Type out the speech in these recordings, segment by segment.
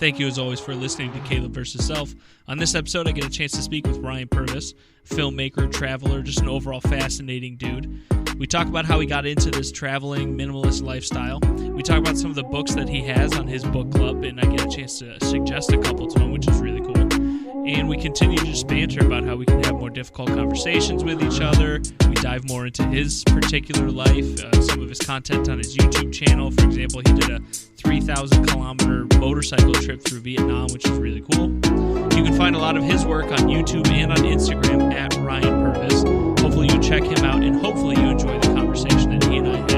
Thank you, as always, for listening to Caleb vs. Self. On this episode, I get a chance to speak with Ryan Purvis, filmmaker, traveler, just an overall fascinating dude. We talk about how he got into this traveling, minimalist lifestyle. We talk about some of the books that he has on his book club, and I get a chance to suggest a couple to him, which is really cool. And we continue to just banter about how we can have more difficult conversations with each other. We dive more into his particular life, some of his content on his YouTube channel. For example, he did a 3,000-kilometer motorcycle trip through Vietnam, which is really cool. You can find a lot of his work on YouTube and on Instagram at Ryan Purvis. Hopefully you check him out, and hopefully you enjoy the conversation that he and I had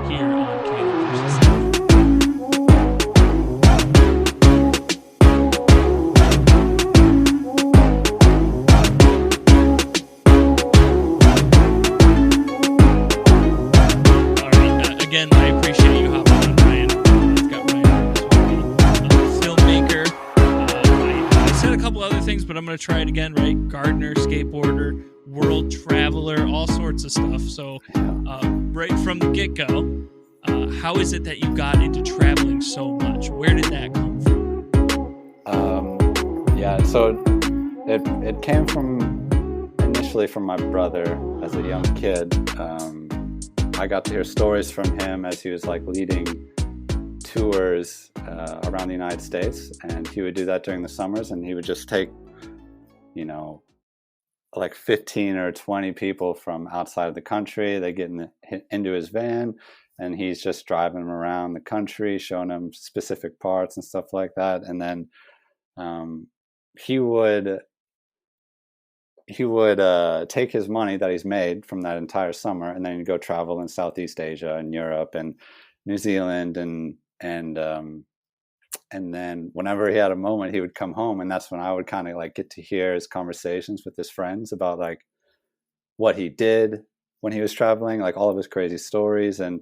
here on Caleb vs. Self. Again, I appreciate you hopping on, Ryan. I've got Ryan Purvis, filmmaker. I said a couple other things, but I'm going to try it again, right? Gardener, skateboarder, world traveler, all sorts of stuff. So right from the get-go, how is it that you got into traveling so much? Where did that come from? So it came initially from my brother as a young kid. I got to hear stories from him as he was like leading tours around the United States, and he would do that during the summers, and he would just take, like 15 or 20 people from outside of the country. They get into his van, and he's just driving them around the country, showing them specific parts and stuff like that. And then he would take his money that he's made from that entire summer, and then he'd go travel in Southeast Asia and Europe and New Zealand, and then whenever he had a moment, he would come home, and that's when I would kind of like get to hear his conversations with his friends about like what he did when he was traveling, like all of his crazy stories, and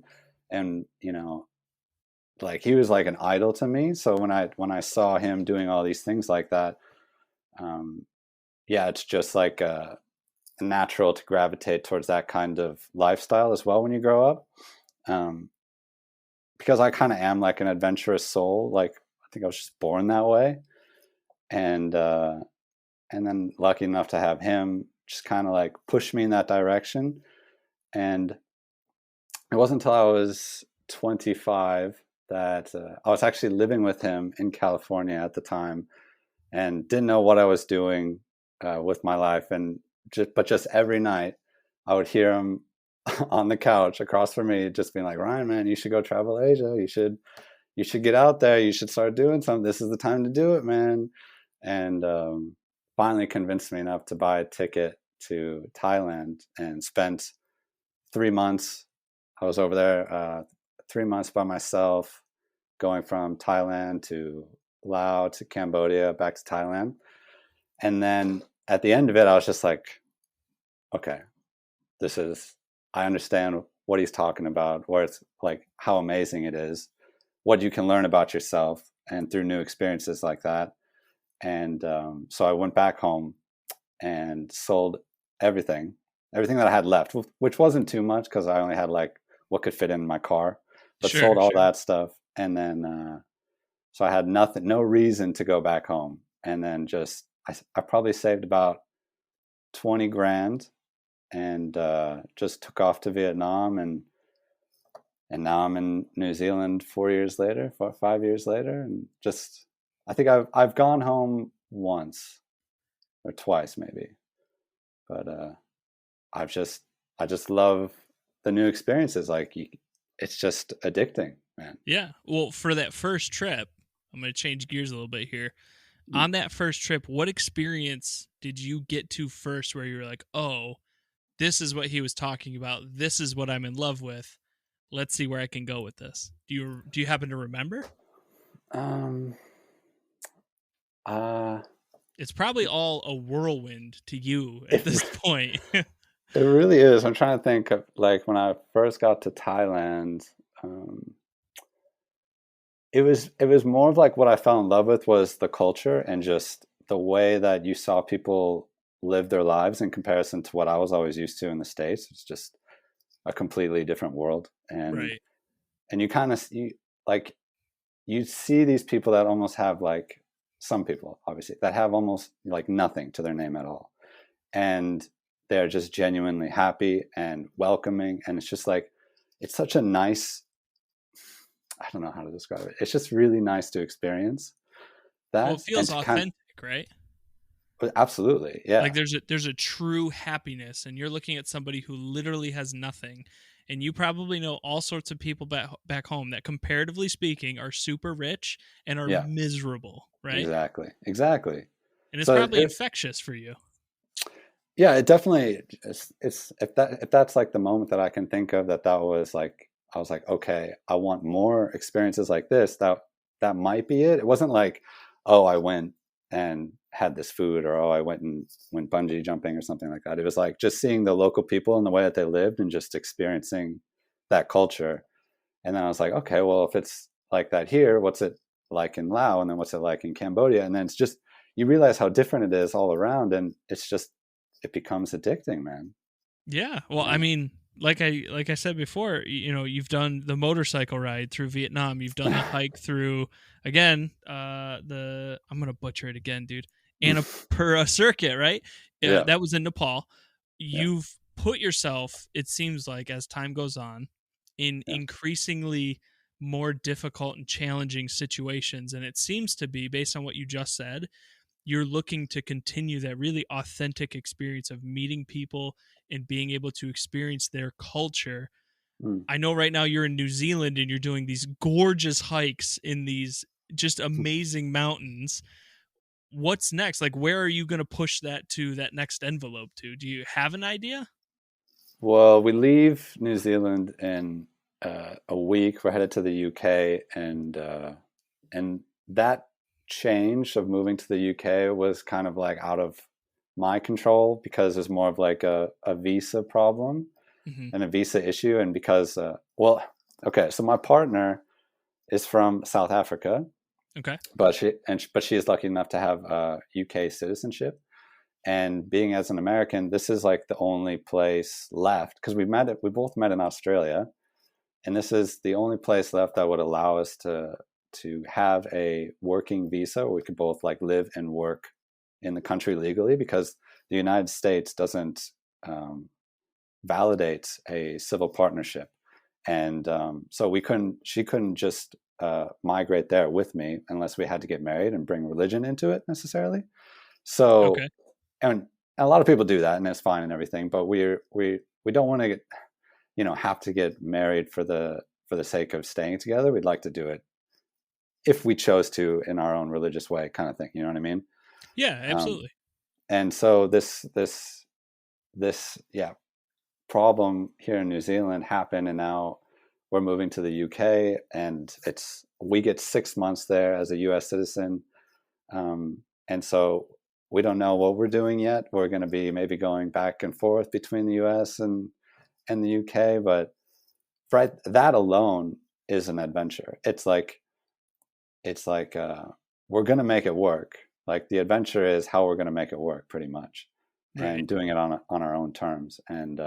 like he was like an idol to me. So when I saw him doing all these things like that, it's just like natural to gravitate towards that kind of lifestyle as well when you grow up. Because I kind of am like an adventurous soul. Like I think I was just born that way. And then lucky enough to have him just kind of like push me in that direction. And it wasn't until I was 25 that I was actually living with him in California at the time, and didn't know what I was doing with my life, and just every night I would hear him on the couch across from me just being like, Ryan, man, you should go travel Asia. You should get out there. You should start doing something. This is the time to do it, man. And finally convinced me enough to buy a ticket to Thailand, and spent 3 months. I was over there 3 months by myself, going from Thailand to Laos to Cambodia back to Thailand. And then at the end of it, I was just like, okay, I understand what he's talking about, where it's like how amazing it is, what you can learn about yourself and through new experiences like that. And so I went back home and sold everything that I had left, which wasn't too much because I only had like what could fit in my car, but sold all that stuff. And then so I had no reason to go back home. And then I probably saved about 20 grand and just took off to Vietnam, and now I'm in New Zealand 5 years later, and just I think I've gone home once or twice maybe, but I just love the new experiences. Like it's just addicting, man. Yeah. Well, for that first trip, I'm going to change gears a little bit here. On that first trip, what experience did you get to first where you were like, oh, this is what he was talking about. This is what I'm in love with. Let's see where I can go with this. Do you happen to remember? It's probably all a whirlwind to you at this point. It really is. I'm trying to think of like when I first got to Thailand, it was more of like what I fell in love with was the culture and just the way that you saw people live their lives in comparison to what I was always used to in the States. It's just a completely different world. And right. And you kind of like you see these people that almost have like, some people obviously that have almost like nothing to their name at all, and they're just genuinely happy and welcoming, and it's just like, it's such a nice, I don't know how to describe it, it's just really nice to experience Well, it that, and feels to kind authentic, right? of, absolutely, Like yeah, there's a true happiness, and you're looking at somebody who literally has nothing, and you probably know all sorts of people back home that, comparatively speaking, are super rich and are yeah, miserable, right? exactly. And it's So probably it's, infectious for you. yeah, it definitely, it's if that's like the moment that I can think of, that was like, I was like, okay, I want more experiences like this. That might be it. It wasn't like, oh, I went and had this food, or oh, I went and went bungee jumping or something like that. It was like just seeing the local people and the way that they lived, and just experiencing that culture. And then I was like, okay, well, if it's like that here, what's it like in Laos, and then what's it like in Cambodia? And then it's just, you realize how different it is all around, and it's just, it becomes addicting, man. Yeah. Well, I Yeah, mean, like I said before, you know, you've done the motorcycle ride through Vietnam. You've done the hike through, again, the I'm gonna butcher it again, dude. Annapurna circuit, right? yeah, That was in Nepal. yeah, You've put yourself, it seems like, as time goes on, in yeah. increasingly more difficult and challenging situations, and it seems to be, based on what you just said, you're looking to continue that really authentic experience of meeting people and being able to experience their culture. Mm. I know right now you're in New Zealand and you're doing these gorgeous hikes in these just amazing mountains. What's next? Like, where are you going to push that to, that next envelope to? Do you have an idea? Well, we leave New Zealand in a week. We're headed to the UK, and that change of moving to the UK was kind of like out of my control, because it's more of like a visa problem Hmm. and a visa issue. And because, well, okay, so my partner is from South Africa, Okay. but she is lucky enough to have UK citizenship. And being as an American, this is like the only place left, because we both met in Australia, and this is the only place left that would allow us to have a working visa where we could both like live and work in the country legally, because the United States doesn't um, validate a civil partnership. And so she couldn't just migrate there with me unless we had to get married and bring religion into it necessarily. So, Okay. and a lot of people do that, and it's fine and everything, but we don't want to get, have to get married for the sake of staying together. We'd like to do it if we chose to in our own religious way, kind of thing. You know what I mean? Yeah, Um, absolutely. and so this yeah, problem here in New Zealand happened, and now we're moving to the UK, and we get 6 months there as a US citizen. And so we don't know what we're doing yet. We're going to be maybe going back and forth between the US and the UK, but right, that alone is an adventure. It's like we're going to make it work. Like, the adventure is how we're going to make it work, pretty much, Right. and doing it on our own terms. And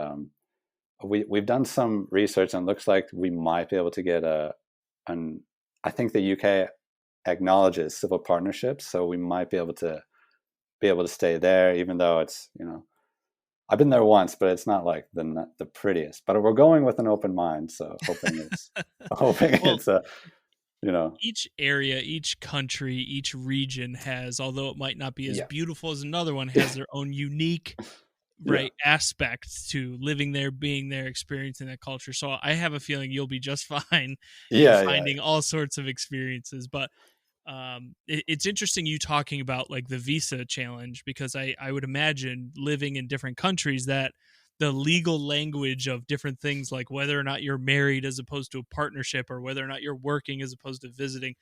we've done some research, and it looks like we might be able to get an I think the UK acknowledges civil partnerships, so we might be able to stay there, even though it's, I've been there once, but it's not like the prettiest. But we're going with an open mind, so hoping Well, it's a, you know, each area, each country, each region has, although it might not be as yeah, beautiful as another one, has their own unique, yeah, right, aspects to living there, being there, experiencing that culture. So I have a feeling you'll be just fine in yeah. finding all sorts of experiences. But it's interesting you talking about like the visa challenge, because I would imagine living in different countries that the legal language of different things, like whether or not you're married as opposed to a partnership, or whether or not you're working as opposed to visiting,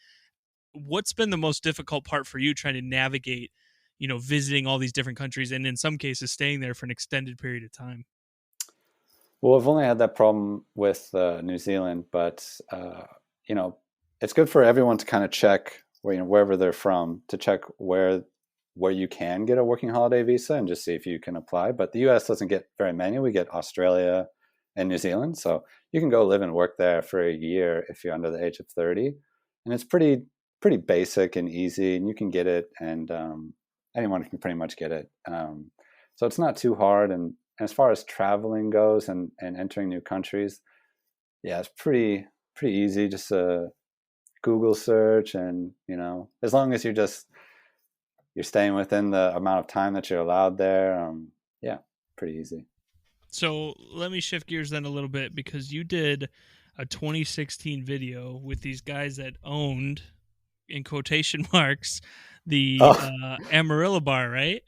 what's been the most difficult part for you trying to navigate, visiting all these different countries and in some cases staying there for an extended period of time? Well, I've only had that problem with New Zealand, but you know, it's good for everyone to kind of check where, wherever they're from, to check where you can get a working holiday visa and just see if you can apply. But the U.S. doesn't get very many. We get Australia and New Zealand, so you can go live and work there for a year if you're under the age of 30. and it's pretty basic and easy, and you can get it, and anyone can pretty much get it. So it's not too hard. And as far as traveling goes and entering new countries, yeah, it's pretty easy. Just a Google search, and as long as you're staying within the amount of time that you're allowed there, yeah, pretty easy. So let me shift gears then a little bit, because you did a 2016 video with these guys that owned, in quotation marks, the Oh, Amarillo bar, right?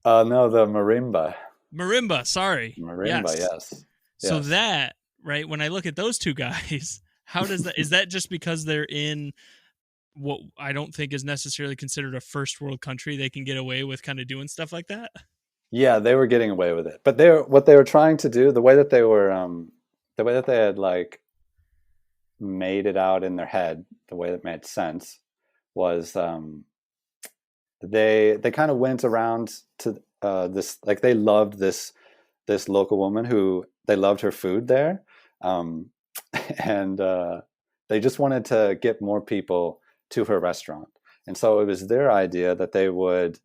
no, the marimba. Marimba, sorry. Marimba, Yes. yes. So Yes. that, right, when I look at those two guys, how does that, is that just because they're in what I don't think is necessarily considered a first world country, they can get away with kind of doing stuff like that? Yeah, they were getting away with it. But what they were trying to do, the way that they had like made it out in their head, the way that made sense was they kind of went around to this, like they loved this local woman who they loved her food there. Um, and they just wanted to get more people to her restaurant. And so it was their idea that they would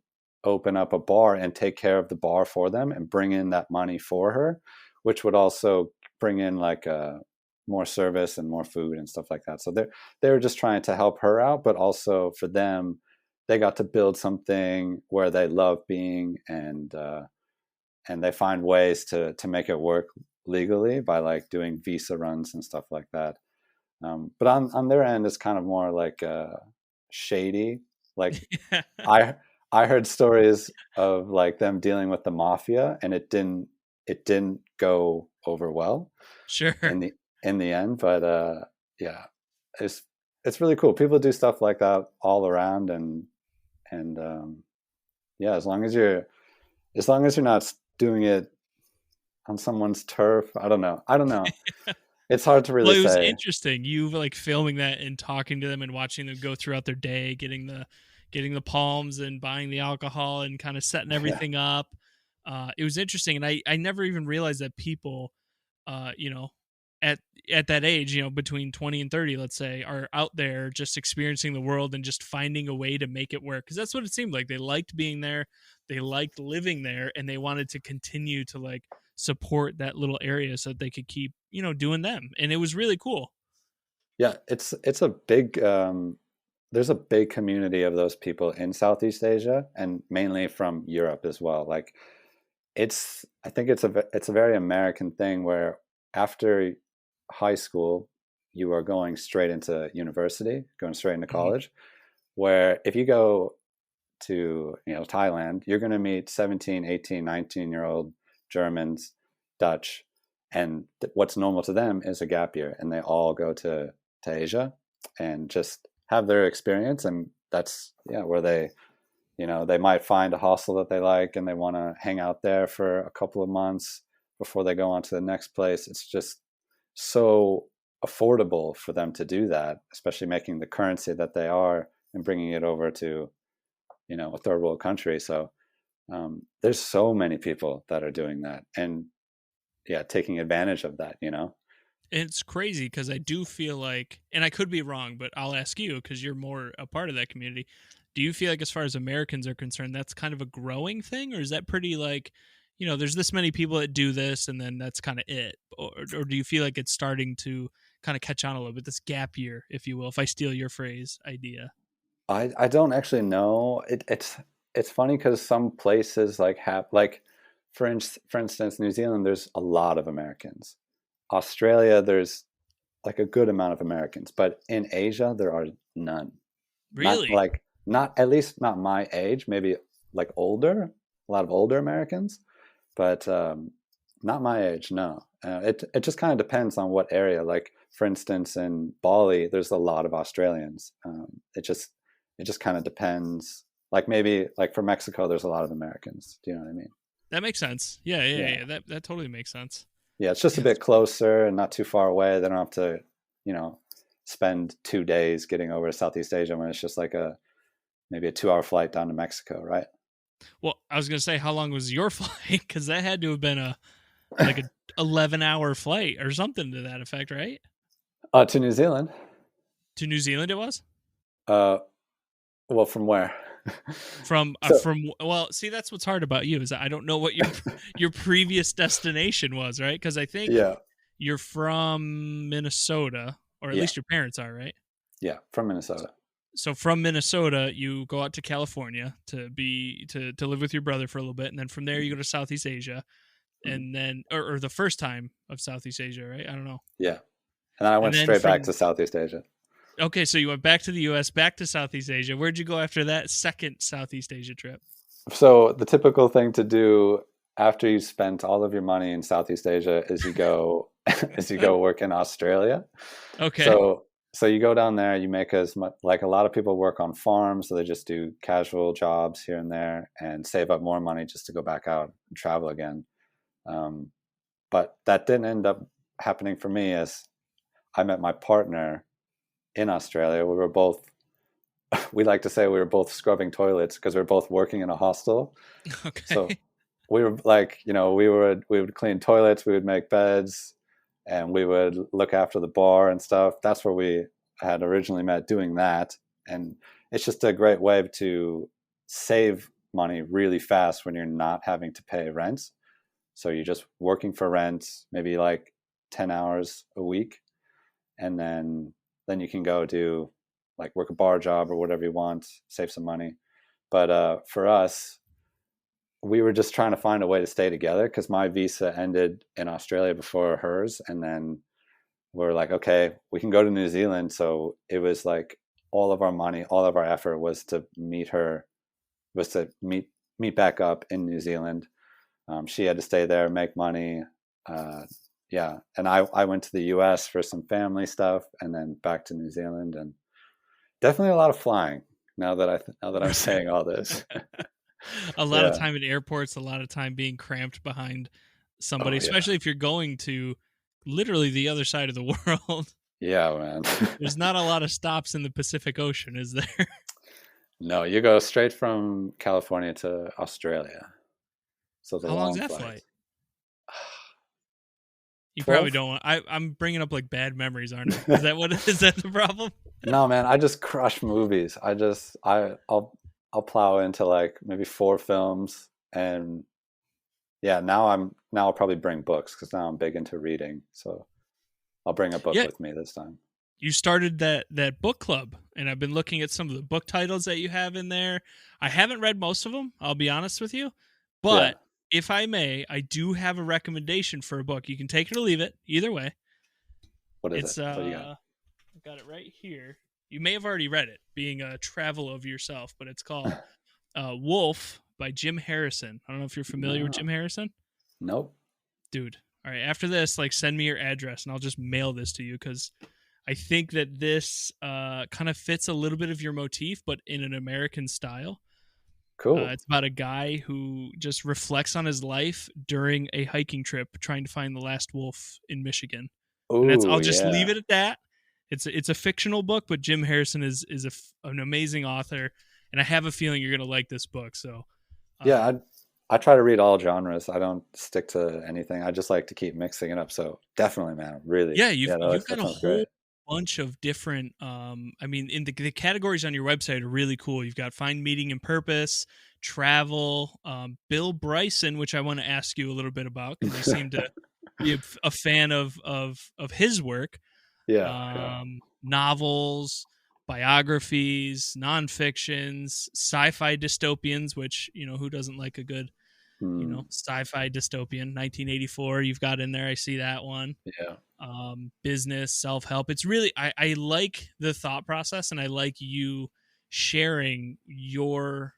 open up a bar and take care of the bar for them and bring in that money for her, which would also bring in like more service and more food and stuff like that. So they were just trying to help her out, but also for them, they got to build something where they love being, and they find ways to make it work legally by like doing visa runs and stuff like that. But on their end, it's kind of more like shady. Like I I heard stories of like them dealing with the mafia, and it didn't go over well Sure. in the end. But yeah, it's it's really cool. People do stuff like that all around, and yeah, as long as you're not doing it on someone's turf. I don't know. It's hard to Well, really it was say. interesting. You like filming that and talking to them and watching them go throughout their day, getting the palms and buying the alcohol and kind of setting Yeah. everything up. It was interesting, and I never even realized that people, you know, at at that age, between 20 and 30, let's say, are out there just experiencing the world and just finding a way to make it work. Because that's what it seemed like. They liked being there, they liked living there, and they wanted to continue to like support that little area so that they could keep, doing them. And it was really cool. Yeah, it's a big there's a big community of those people in Southeast Asia, and mainly from Europe as well. Like I think it's a very American thing where after high school you are going straight into university, going straight into Mhm. college, where if you go to Thailand, you're going to meet 17, 18, 19-year-old Germans, Dutch, and what's normal to them is a gap year, and they all go to Asia and just have their experience. And that's, yeah, where they might find a hostel that they like, and they want to hang out there for a couple of months before they go on to the next place. It's just so affordable for them to do that, especially making the currency that they are and bringing it over to a third world country. So there's so many people that are doing that, and yeah, taking advantage of that. It's crazy because I do feel like, and I could be wrong, but I'll ask you because you're more a part of that community. Do you feel like, as far as Americans are concerned, that's kind of a growing thing, or is that pretty like, there's this many people that do this, and then that's kind of it, or do you feel like it's starting to kind of catch on a little bit? This gap year, if you will, if I steal your phrase idea. I don't actually know. It's funny because some places like have like for instance, New Zealand, there's a lot of Americans. Australia, there's like a good amount of Americans, but in Asia there are none. Not Really? like not at least not my age, maybe like older, a lot of older Americans, but not my age. No, it just kind of depends on what area. Like for instance, in Bali, there's a lot of Australians. It just kind of depends. Like maybe like for Mexico, there's a lot of Americans. Do you know what I mean? That makes sense. Yeah, yeah, Yeah, yeah. That totally makes sense. yeah. It's just a Yeah, bit closer and not too far away. They don't have to, you know, spend 2 days getting over to Southeast Asia when it's just like a maybe a 2 hour flight down to Mexico, right? well, I was gonna say, how long was your flight? Because that had to have been a 11-hour flight or something to that effect, right? To New Zealand. To New Zealand, it was Uh, well, from where? So well, see, that's what's hard about you is I don't know what your previous destination was, right? Because I think yeah, you're from Minnesota, or at yeah, least your parents are, right? yeah, from So, Minnesota. so from Minnesota, you go out to California to live with your brother for a little bit, and then from there you go to Southeast Asia, Mhm. and then or the first time of Southeast Asia, right? I don't know, Yeah, and then I and went then straight back from to Southeast Asia. okay, so you went back to the U.S., back to Southeast Asia. Where'd you go after that second Southeast Asia trip? So the typical thing to do after you spent all of your money in Southeast Asia is you go is you go work in Australia. Okay. So so you go down there, you make as much, like a lot of people work on farms, so they just do casual jobs here and there and save up more money just to go back out and travel again. Um, but that didn't end up happening for me as I met my partner in Australia. We were both we like to say we were both scrubbing toilets because we were both working in a hostel. So Okay. we were like, we would clean toilets, we would make beds, and we would look after the bar and stuff. That's where we had originally met, doing that. And it's just a great way to save money really fast when you're not having to pay rent. So you're just working for rent, maybe like 10 hours a week, and then you can go do like work a bar job or whatever you want, save some money. But for us, we were just trying to find a way to stay together because my visa ended in Australia before hers, and then we're like, okay, we can go to New Zealand. So it was like all of our money, all of our effort was to meet back up in New Zealand. She had to stay there, make money. Uh, yeah, and I went to the U.S. for some family stuff, and then back to New Zealand, and definitely a lot of flying. Now that I'm saying all this, A lot of yeah. time in airports, a lot of time being cramped behind somebody, Oh yeah, especially if you're going to literally the other side of the world. yeah, man. There's not a lot of stops in the Pacific Ocean, is there? No, you go straight from California to Australia, so it's a How long's long that flight. flight? You probably 12? don't want. I'm bringing up like bad memories, aren't I? Is that what is that the problem? No, man, I just crush movies. I'll plow into like maybe 4 films, and yeah, now I'll probably bring books because now I'm big into reading. So I'll bring a book Yeah, with me this time. you started that book club, and I've been looking at some of the book titles that you have in there. I haven't read most of them, I'll be honest with you, Yeah. but if I may, I do have a recommendation for a book. You can take it or leave it, either way. What is it? It's What do you got? I've got it right here. You may have already read it, being a travel of yourself, but it's called Wolf by Jim Harrison. I don't know if you're familiar with No. Jim Harrison, Nope. dude. All right, after this, like, send me your address and I'll just mail this to you because I think that this kind of fits a little bit of your motif, but in an American style. Cool. It's about a guy who just reflects on his life during a hiking trip, trying to find the last wolf in Michigan. And that's Oh I'll just leave yeah. it at that. It's a fictional book, but Jim Harrison is an amazing author, and I have a feeling you're gonna like this book. So, Yeah, um, I try to read all genres. I don't stick to anything. I just like to keep mixing it up. So definitely, man, really. yeah, Yeah, you've got that a sounds whole great. bunch of different. I mean, in the categories on your website are really cool. You've got find meaning and purpose, travel, Bill Bryson, which I want to ask you a little bit about because you seem to be a fan of his work. Yeah, yeah. Novels, biographies, nonfictions, sci-fi dystopians. Which who doesn't like a good Hmm. sci-fi dystopian? 1984, you've got in there. I see that one. Yeah. Business, self-help. It's really I like the thought process, and I like you sharing your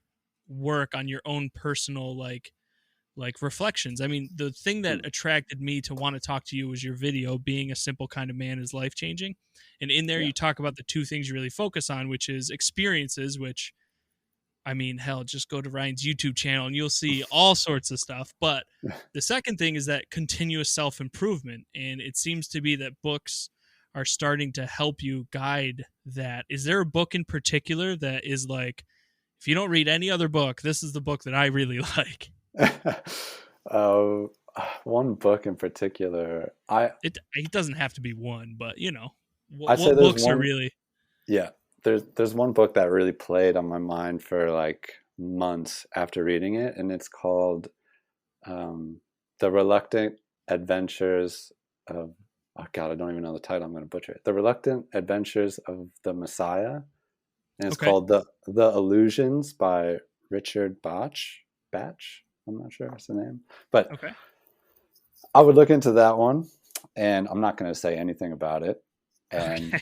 work on your own personal reflections. I mean, the thing that Hmm. attracted me to want to talk to you was your video, being a simple kind of man is life changing. And in there, Yeah. you talk about the two things you really focus on, which is experiences, which I mean, hell, just go to Ryan's YouTube channel and you'll see all sorts of stuff. But the second thing is that continuous self improvement. And it seems to be that books are starting to help you guide that. Is there a book in particular that is like, if you don't read any other book, this is the book that I really like? uh, One book in particular, It doesn't have to be one, but I'd say what there's books are one. really? Yeah, there's one book that really played on my mind for like months after reading it, and it's called um, "The Reluctant Adventures of." Oh God, I don't even know the title. I'm going to butcher it. "The Reluctant Adventures of the Messiah," and it's Okay. called "The Illusions" by Richard Batch. I'm not sure what's the name, but Okay. I would look into that one, and I'm not going to say anything about it. And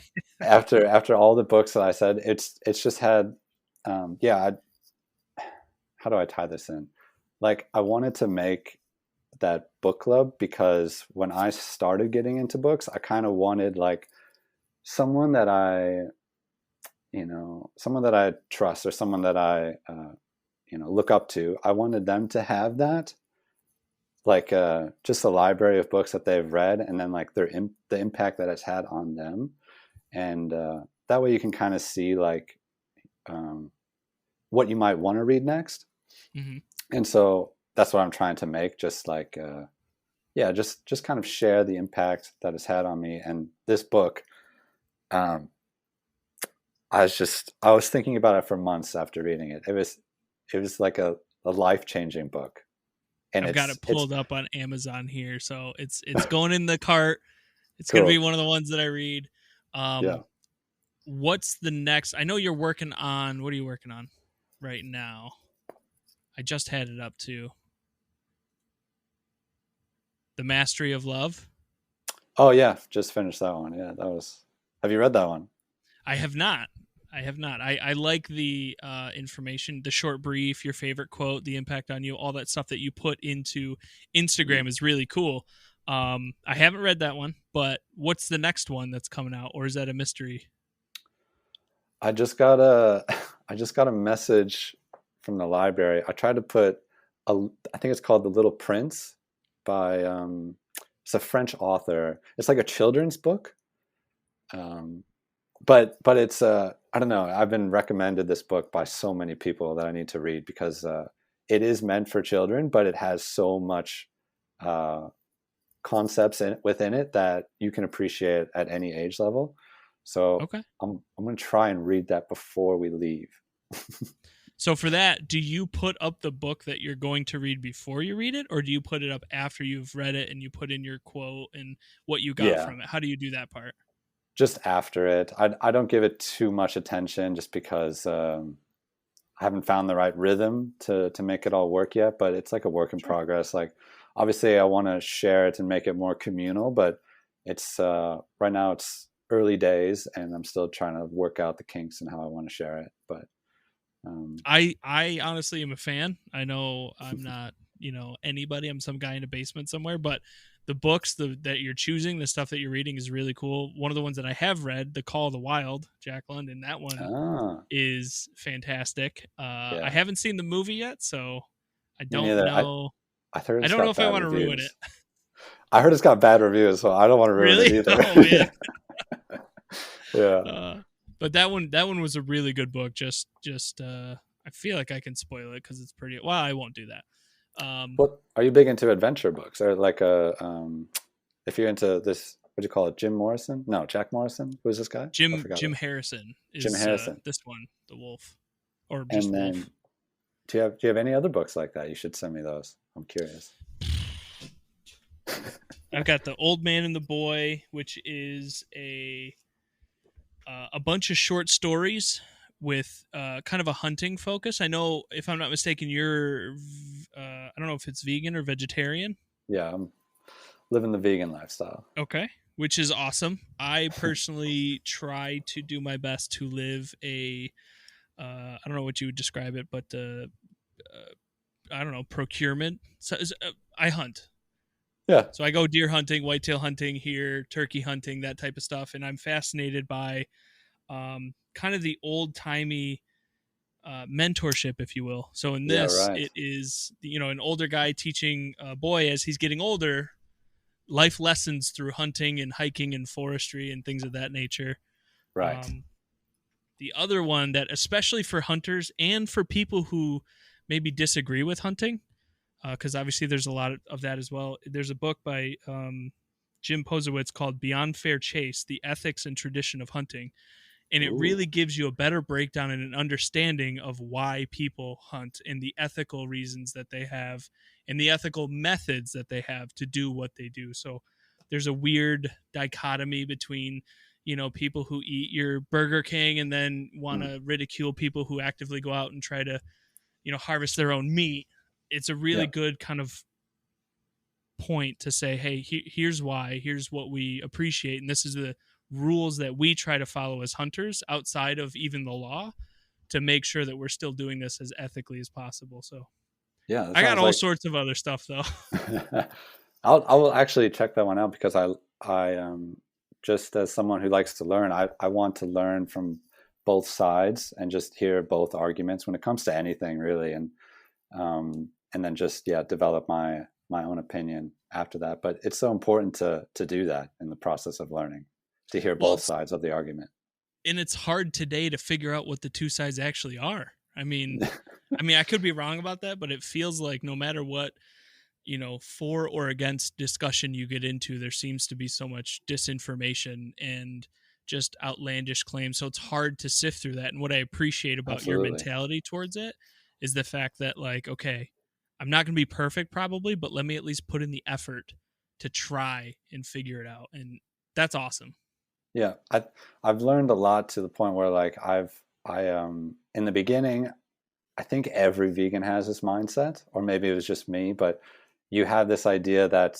Okay. after all the books that I said, it's just had, yeah. How do I tie this in? Like I wanted to make that book club because when I started getting into books, I kind of wanted like someone that someone that I trust or someone that I look up to. I wanted them to have that like just a library of books that they've read and then like the impact that it's had on them and that way you can kind of see like um, what you might want to read next Hmm. and so that's what I'm trying to make just like yeah just kind of share the impact that it's had on me and this book um, I was thinking about it for months after reading it it was like a life-changing book and I've got it's it it's pulled up on Amazon here, so it's going in the cart. It's gonna be cool one of the ones that I read. yeah. What's the next? I know you're working on. What are you working on right now? I just had it up to The Mastery of Love. Oh yeah, just finished that one. Yeah, that was. Have you read that one? I have not. I have not. I like the information, the short brief, your favorite quote, the impact on you, all that stuff that you put into Mm. Instagram is really cool. I haven't read that one, but what's the next one that's coming out, or is that a mystery? I just got a, I just got a message from the library. I tried to put I think it's called The Little Prince by, it's a French author. It's like a children's book, um, but it's I don't know. I've been recommended this book by so many people that I need to read because it is meant for children, but it has so much uh, concepts within it that you can appreciate at any age level. So Okay. I'm going to try and read that before we leave. So for that, do you put up the book that you're going to read before you read it, or do you put it up after you've read it and you put in your quote and what you got Yeah, from it? How do you do that part? just after it. I don't give it too much attention just because I haven't found the right rhythm to make it all work yet. But it's like a work in Sure. progress. Like obviously, I want to share it and make it more communal, but it's right now it's early days, and I'm still trying to work out the kinks and how I want to share it. But um, I honestly am a fan. I know I'm not, anybody. I'm some guy in a basement somewhere, but the books that you're choosing, the stuff that you're reading is really cool. One of the ones that I have read, The Call of the Wild, Jack London, that one ah, is fantastic. I yeah, haven't seen the movie yet, so I me don't neither. know. I heard I it's don't know got if I bad want to ruin it. reviews. I heard it's got bad reviews, so I don't want to ruin it Really? either. Oh man. Yeah. Uh, but that one was a really good book. Just I feel like I can spoil it because it's pretty. Well, I won't do that. What are you big into adventure books or like if you're into this, what do you call it? Jim Morrison? No, Jack Morrison. Who's this guy? I forgot Jim it. Harrison Jim is Harrison. this one, the Wolf, or just And then Wolf. do you have any other books like that? You should send me those. I'm curious. I've got the Old Man and the Boy, which is a bunch of short stories with kind of a hunting focus. I know, if I'm not mistaken, you're I don't know if it's vegan or vegetarian. Yeah, I'm living the vegan lifestyle. Okay, which is awesome. I personally try to do my best to live a I don't know what you would describe it, but I don't know, procurement. So I hunt. Yeah, So I go deer hunting, whitetail hunting here, turkey hunting, that type of stuff, and I'm fascinated by kind of the old timey mentorship, if you will. So in yeah, this, right, it is an older guy teaching a boy as he's getting older life lessons through hunting and hiking and forestry and things of that nature. right, Um, the other one that, especially for hunters and for people who maybe disagree with hunting, because obviously there's a lot of that as well. There's a book by Jim Posewitz called Beyond Fair Chase: The Ethics and Tradition of Hunting, And it Ooh. really gives you a better breakdown and an understanding of why people hunt and the ethical reasons that they have and the ethical methods that they have to do what they do. So there's a weird dichotomy between, people who eat your Burger King and then want Mm. to ridicule people who actively go out and try to, harvest their own meat. It's a really Yeah. good kind of point to say, hey, here's why, here's what we appreciate, and this is the rules that we try to follow as hunters outside of even the law to make sure that we're still doing this as ethically as possible. So Yeah, that I got sounds all like sorts of other stuff though. I will actually check that one out because I just as someone who likes to learn, I want to learn from both sides and just hear both arguments when it comes to anything really, and then just develop my own opinion after that. But it's so important to do that in the process of learning, to hear Well, both sides of the argument. and it's hard today to figure out what the two sides actually are. I could be wrong about that, but it feels like no matter what, for or against discussion you get into, there seems to be so much disinformation and just outlandish claims. So it's hard to sift through that. And what I appreciate about your Absolutely. mentality towards it is the fact that, like, okay, I'm not going to be perfect probably, but let me at least put in the effort to try and figure it out. And that's awesome. Yeah, I've learned a lot to the point where like I in the beginning, I think every vegan has this mindset, or maybe it was just me, but you have this idea that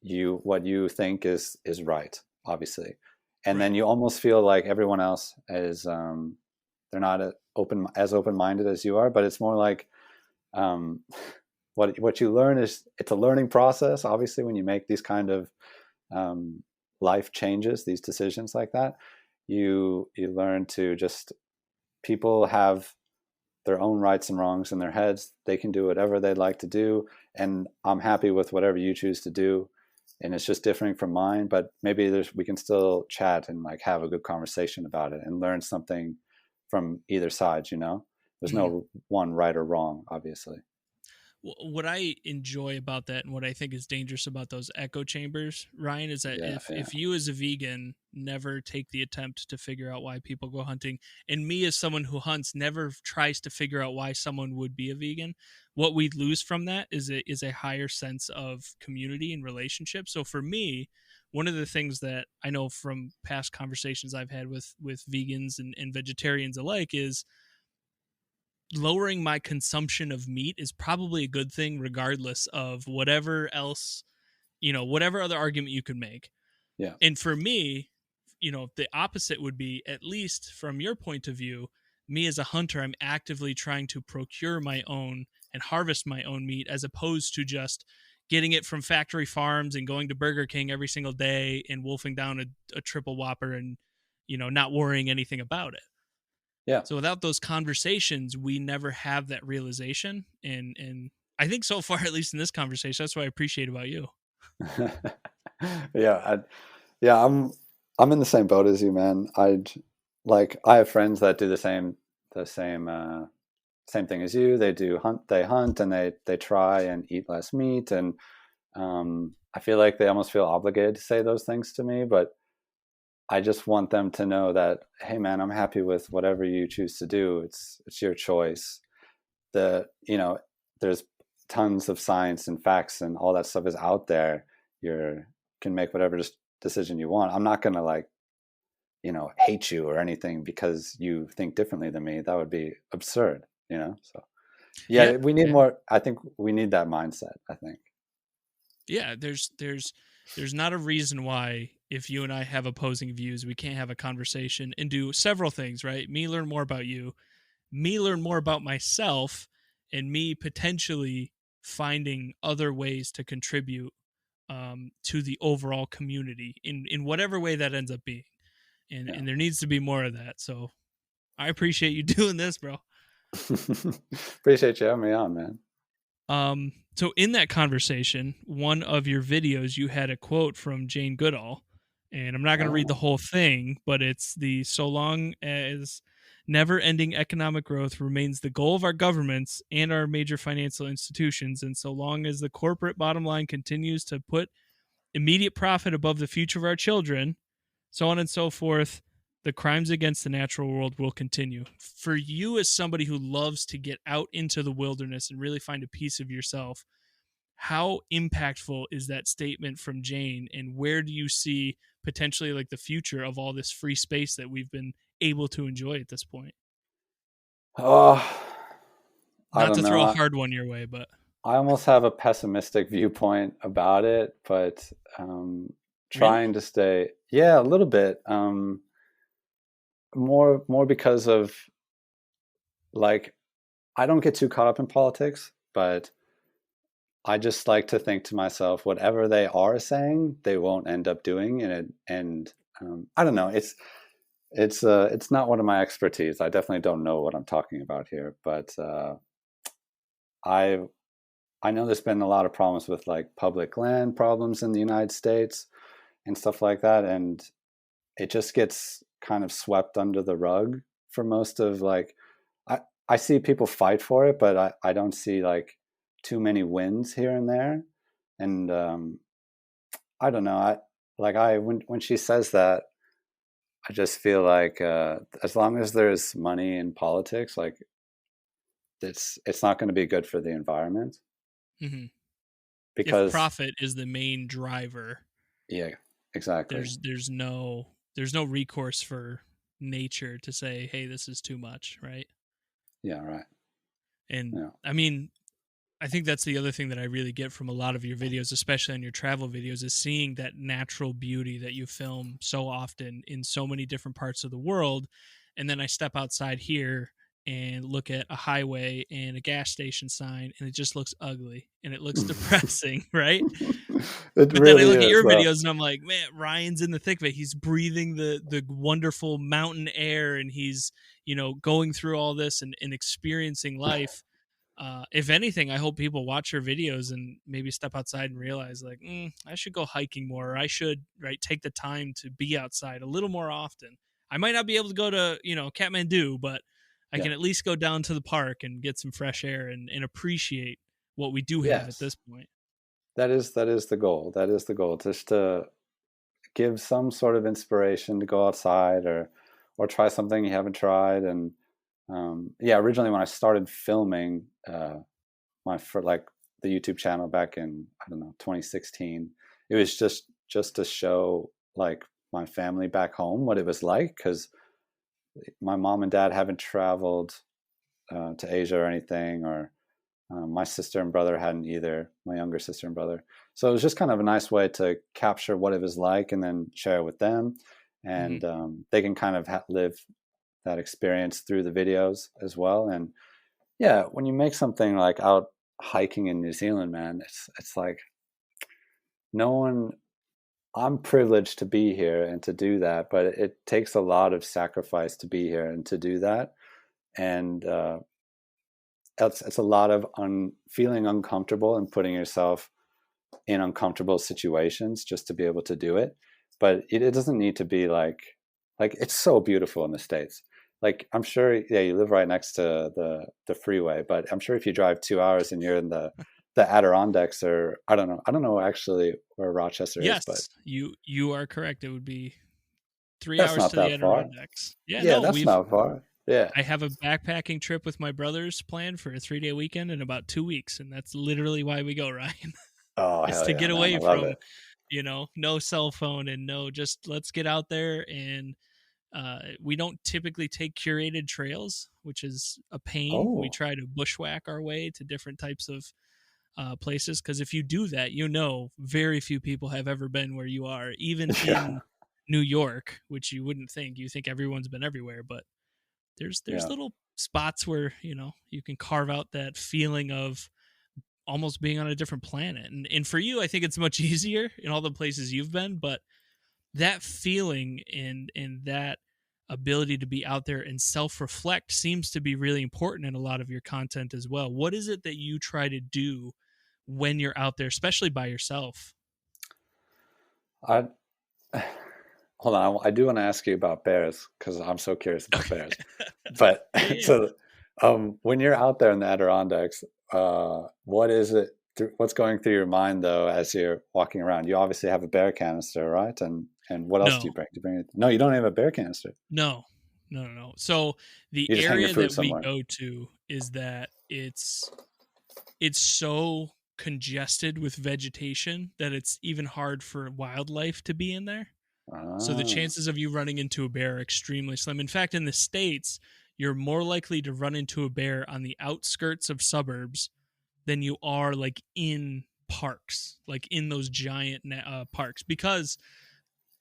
what you think is right, obviously, and then Right. you almost feel like everyone else is they're not as open-minded as you are, but it's more like um, what you learn is it's a learning process. Obviously, when you make these kind of um, life changes, these decisions like that, you learn to just people have their own rights and wrongs in their heads. They can do whatever they'd like to do, and I'm happy with whatever you choose to do. And it's just differing from mine, but maybe we can still chat and like have a good conversation about it and learn something from either side. There's Mhm. no one right or wrong, obviously. What I enjoy about that and what I think is dangerous about those echo chambers, Ryan, is that Yeah, yeah, if you as a vegan never take the attempt to figure out why people go hunting, and me as someone who hunts never tries to figure out why someone would be a vegan, what we lose from that is a higher sense of community and relationship. So for me, one of the things that I know from past conversations I've had with vegans and vegetarians alike is lowering my consumption of meat is probably a good thing regardless of whatever else, whatever other argument you could make. yeah, And for me, the opposite would be, at least from your point of view, me as a hunter, I'm actively trying to procure my own and harvest my own meat as opposed to just getting it from factory farms and going to Burger King every single day and wolfing down a triple whopper and, not worrying anything about it. yeah. So without those conversations, we never have that realization. And I think so far, at least in this conversation, that's what I appreciate about you. yeah, yeah. I'm in the same boat as you, man. I have friends that do the same thing as you. They hunt, and they try and eat less meat, and I feel like they almost feel obligated to say those things to me, but I just want them to know that, hey, man, I'm happy with whatever you choose to do. It's your choice. There's tons of science and facts and all that stuff is out there. You can make whatever decision you want. I'm not gonna hate you or anything because you think differently than me. That would be absurd. So Yeah. yeah, we need Yeah. more. I think we need that mindset. I think. Yeah. There's not a reason why, if you and I have opposing views, we can't have a conversation and do several things, right? Me learn more about you, me learn more about myself, and me potentially finding other ways to contribute to the overall community in whatever way that ends up being. And Yeah. and there needs to be more of that. So I appreciate you doing this, bro. Appreciate you having me on, man. So in that conversation, one of your videos, you had a quote from Jane Goodall, and I'm not going to read the Oh, whole thing, but it's the so long as never ending economic growth remains the goal of our governments and our major financial institutions, and so long as the corporate bottom line continues to put immediate profit above the future of our children, so on and so forth, The crimes against the natural world will continue. For you, as somebody who loves to get out into the wilderness and really find a piece of yourself, how impactful is that statement from Jane, and where do you see potentially like the future of all this free space that we've been able to enjoy at this point? Oh, I Not don't to throw know. a hard one your way, but I almost have a pessimistic viewpoint about it, but really? trying to stay, yeah, a little bit. More because of like I don't get too caught up in politics, but I just like to think to myself, whatever they are saying, they won't end up doing, and I don't know. It's not one of my expertise. I definitely don't know what I'm talking about here, but I I know there's been a lot of problems with like public land problems in the United States and stuff like that, and it just gets kind of swept under the rug for most of like I I see people fight for it, but I don't see like too many wins here and there. And I don't know. I when she says that, I just feel like as long as there's money in politics, like it's not going to be good for the environment Mm-hmm. If because profit is the main driver, yeah, exactly. there's no recourse for nature to say, hey, this is too much, right? Yeah, right. And Yeah. I mean, I think that's the other thing that I really get from a lot of your videos, especially on your travel videos, is seeing that natural beauty that you film so often in so many different parts of the world. And then I step outside here and look at a highway and a gas station sign, and it just looks ugly and it looks depressing, right? It But then I really look at is your though. videos and I'm like, man, Ryan's in the thick of it. He's breathing the wonderful mountain air, and he's, going through all this and experiencing life. If anything, I hope people watch your videos and maybe step outside and realize, like, I should go hiking more. Or I should, right, take the time to be outside a little more often. I might not be able to go to, Kathmandu, but I Yeah. can at least go down to the park and get some fresh air and appreciate what we do have at Yes. this point. That is the goal. That is the goal. Just to give some sort of inspiration to go outside or try something you haven't tried. And yeah, originally when I started filming my for like the YouTube channel back in I don't know 2016, it was just to show like my family back home what it was like because my mom and dad haven't traveled to Asia or anything, or my sister and brother hadn't either, my younger sister and brother. So it was just kind of a nice way to capture what it was like and then share it with them. Hmm. And they can kind of live that experience through the videos as well. And yeah, when you make something like out hiking in New Zealand, man, it's like no one. I'm privileged to be here and to do that, but it takes a lot of sacrifice to be here and to do that. And it's a lot of feeling uncomfortable and putting yourself in uncomfortable situations just to be able to do it. But it doesn't need to be like it's so beautiful in the States. Like I'm sure, yeah, you live right next to the freeway, but I'm sure if you drive 2 hours and you're in the Adirondacks, or I don't know actually where Rochester is, but Yes, you are correct. It would be three that's hours not to the that far. Adirondacks. Yeah, Yeah, no, that's we've not far. Yeah. I have a backpacking trip with my brothers planned for a 3-day weekend in about 2 weeks, and that's literally why we go, Ryan. Oh It's hell to yeah, get man, I away love from, it. no cell phone and no, just let's get out there. And we don't typically take curated trails, which is a pain. We Oh try to bushwhack our way to different types of places, because if you do that, very few people have ever been where you are, even yeah, in New York, which you wouldn't think. You think everyone's been everywhere, but there's yeah. little spots where you can carve out that feeling of almost being on a different planet. And for you, I think it's much easier in all the places you've been, but that feeling and that ability to be out there and self-reflect seems to be really important in a lot of your content as well. What is it that you try to do when you're out there, especially by yourself? I hold on. I do want to ask you about bears because I'm so curious about Okay. bears. But Yeah, yeah. so, when you're out there in the Adirondacks, what is it? what's going through your mind though as you're walking around? You obviously have a bear canister, right? And what else do No, you bring? Do you bring it? No, you don't have a bear canister. no, no, no, no. So the You just hang your area food that we somewhere. go to is that it's so congested with vegetation that it's even hard for wildlife to be in there. So the Ah, chances of you running into a bear are extremely slim. In fact, in the States, you're more likely to run into a bear on the outskirts of suburbs than you are like in parks, like in those giant parks, because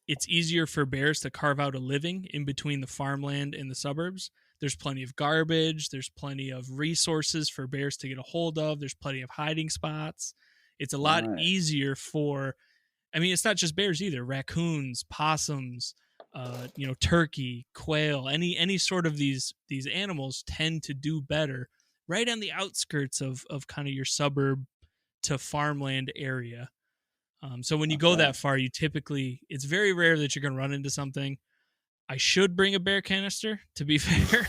it's easier for bears to carve out a living in between the farmland and the suburbs. There's plenty of garbage. There's plenty of resources for bears to get a hold of. There's plenty of hiding spots. It's a lot right. easier for, I mean, it's not just bears either. Raccoons, possums, turkey, quail, any sort of these animals tend to do better right on the outskirts of kind of your suburb to farmland area. So when you go Okay. that far, it's very rare that you're going to run into something. I should bring a bear canister, to be fair.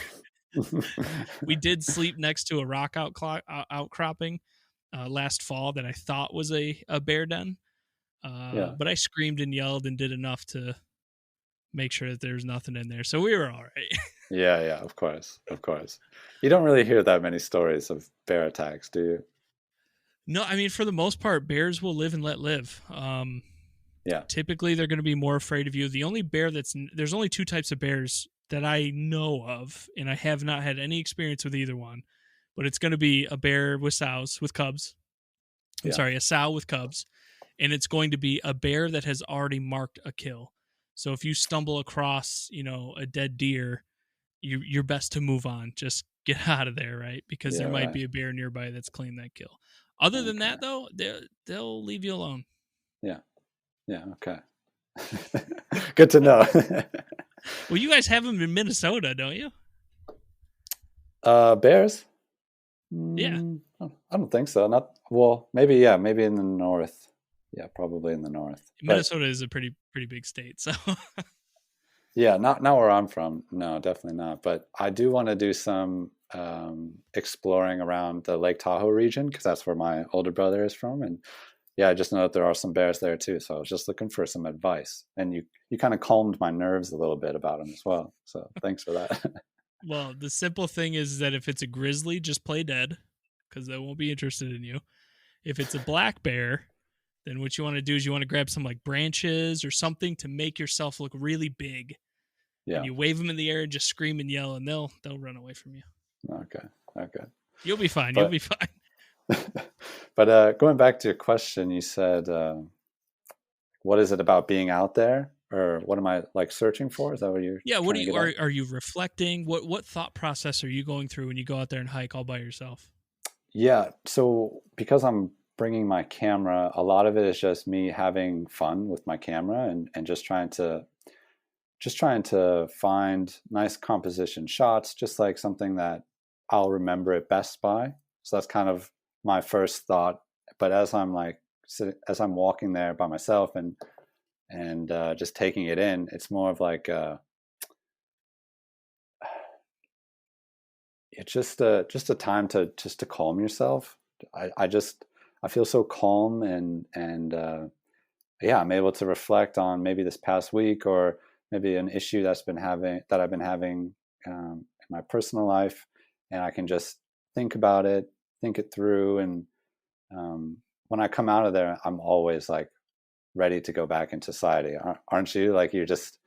We did sleep next to a rock outcropping last fall that I thought was a bear den. Yeah. But I screamed and yelled and did enough to make sure that there was nothing in there. So we were all right. Yeah, yeah, of course. Of course. You don't really hear that many stories of bear attacks, do you? No, I mean, for the most part, bears will live and let live. Yeah. Typically, they're going to be more afraid of you. The only bear there's only two types of bears that I know of, and I have not had any experience with either one, but it's going to be a bear with sows, with cubs. I'm Yeah. sorry, a sow with cubs, and it's going to be a bear that has already marked a kill. So if you stumble across, a dead deer, you're best to move on. Just get out of there, right? Because Yeah, there might right. be a bear nearby that's claimed that kill. Other than Okay. that, though, they'll leave you alone. Yeah. Yeah, okay. Good to know. Well, you guys have them in Minnesota, don't you? Bears? Yeah, I don't think so. Not well, maybe yeah, maybe in the north. Yeah, probably in the north. But Minnesota is a pretty big state, so yeah, not where I'm from. No, definitely not. But I do want to do some exploring around the Lake Tahoe region because that's where my older brother is from. And yeah, I just know that there are some bears there too. So I was just looking for some advice. And you kind of calmed my nerves a little bit about them as well. So thanks for that. well, the simple thing is that if it's a grizzly, just play dead because they won't be interested in you. If it's a black bear, then what you want to do is you want to grab some like branches or something to make yourself look really big, and Yeah. you wave them in the air and just scream and yell, and they'll run away from you. Okay. Okay. You'll be fine. You'll But be fine. but going back to your question, you said what is it about being out there, or what am I like searching for? Is that what you're Yeah. What trying do to you get at? are you reflecting? What thought process are you going through when you go out there and hike all by yourself? Yeah, so because I'm bringing my camera, a lot of it is just me having fun with my camera and just trying to find nice composition shots, just like something that I'll remember it best by. So that's kind of my first thought. But as I'm walking there by myself and just taking it in, it's more of like it's just a time to just to calm yourself. I feel so calm and yeah, I'm able to reflect on maybe this past week or maybe an issue that I've been having in my personal life, and I can just think about it, think it through, and when I come out of there, I'm always like ready to go back into society. Aren't you? Like you're just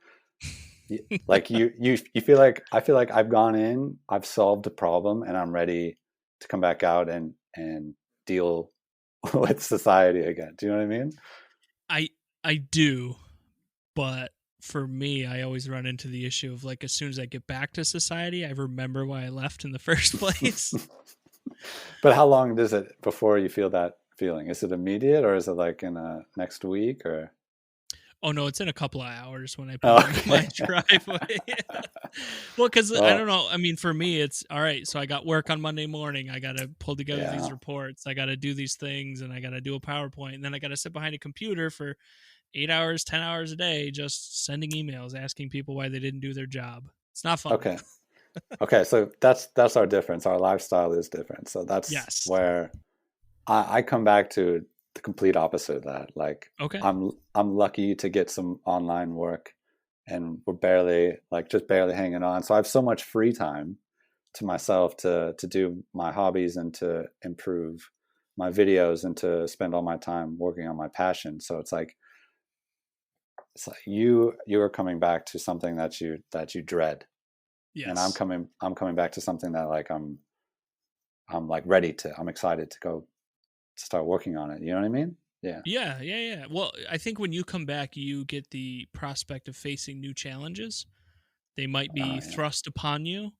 like you feel like I feel like I've gone in, I've solved a problem, and I'm ready to come back out and deal with society again. Do you know what I mean? I I do, but for me, I always run into the issue of like as soon as I get back to society, I remember why I left in the first place. But how long does it before you feel that feeling? Is it immediate or is it like in a next week or? Oh no, it's in a couple of hours when I pull Oh, into my okay. driveway. Well, because I Well, don't know. I mean, for me, it's all right. So I got work on Monday morning. I got to pull together these yeah. reports. I got to do these things, and I got to do a PowerPoint, and then I got to sit behind a computer for 8 hours, 10 hours a day, just sending emails asking people why they didn't do their job. It's not fun. Okay. Okay. So that's our difference. Our lifestyle is different. So that's Yes. where I come back to the complete opposite of that. Like Okay. I'm lucky to get some online work, and we're barely like just barely hanging on. So I have so much free time to myself to do my hobbies and to improve my videos and to spend all my time working on my passion. So it's like you are coming back to something that you dread, and Yes. I'm coming back to something that like I'm like ready to, I'm excited to go start working on it. You know what I mean? Yeah. Yeah, yeah, yeah. Well, I think when you come back, you get the prospect of facing new challenges. They might Oh be yeah. thrust upon you.